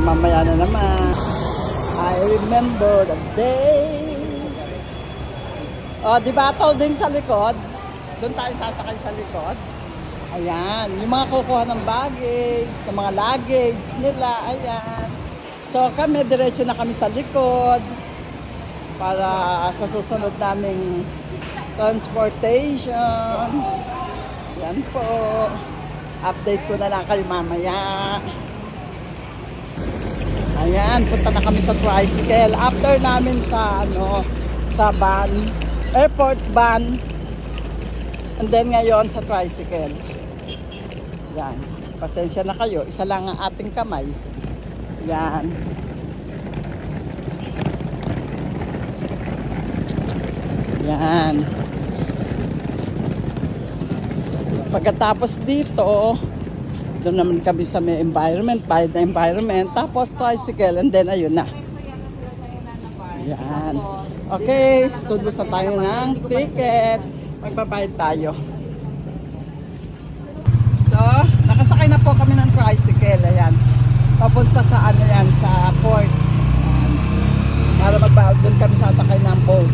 mamaya na naman. I remember the day. O, di ba Tolding sa likod? Doon tayo sasakay sa likod. Ayan, yung mga kukuha ng baggage, sa mga luggage nila, ayan. So kami, diretso na kami sa likod para sa susunod naming transportation. Yan po. Update ko na lang kayo mamaya. Ayan, punta na kami sa tricycle. After namin sa, sa van, airport van. And then ngayon sa tricycle. Yan. Pasensya na kayo. Isa lang ang ating kamay. Yan. Yan. Pagkatapos dito, doon naman kami sa may environment, bayad na environment, tapos tricycle, and then ayun na. Yan. Okay, tudlos na tayo ng ticket. Magbabayad tayo. So, nakasakay na po kami ng tricycle. Ayan. Papunta sa yan, sa port. Ayan. Para magbayad doon kami sasakay ng boat.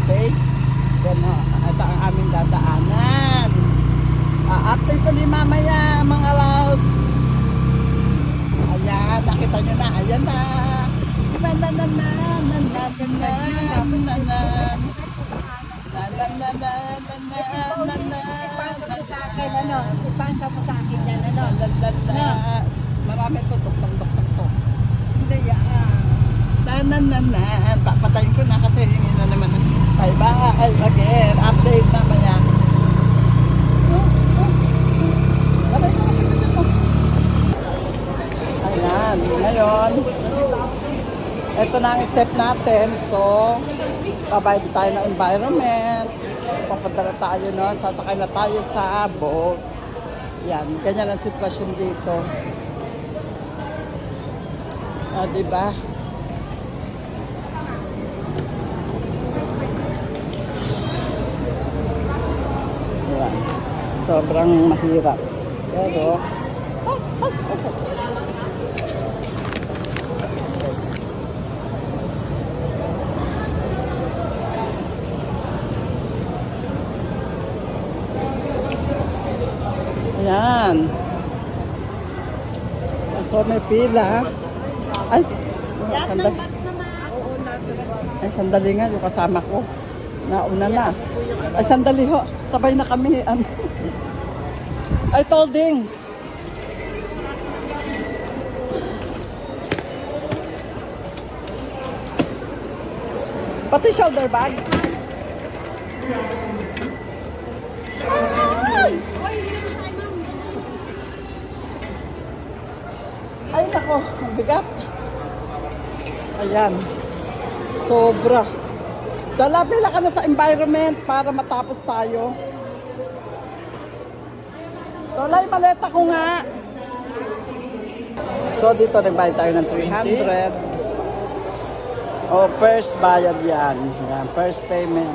Okay? Yan o. Ito ang aming dadaanan. Update ulit mamaya, mga loves. Ayan, nakita nyo na. Ayan na. Ipasa mo sa akin, ipasa mo sa akin yan, Marami to, tok-tok-tok to. Hindi yan. Papatayin ko na kasi hindi na naman. Bye-bye again. Update mamaya. Ayan, ngayon ito na ang step natin. So babayad tayo ng environment, papunta na tayo nun, sasakay na tayo sa boat. Yan, ganyan ang sitwasyon dito. Diba? Yan. Sobrang mahirap. Pero ayan. So may pila. Ay, sandali. Ay, sandali nga yung kasama ko. Nauna na. Ay, sandali ho. Sabay na kami. Ay, Tolding. Pati shoulder bag. Ay, nako. Ang bigat. Ayan. Sobra. Dala-pila ka na sa environment para matapos tayo. Tolay, maleta ko nga. So, dito nagbayad tayo ng 300. O, first bayad yan. Yan, first payment.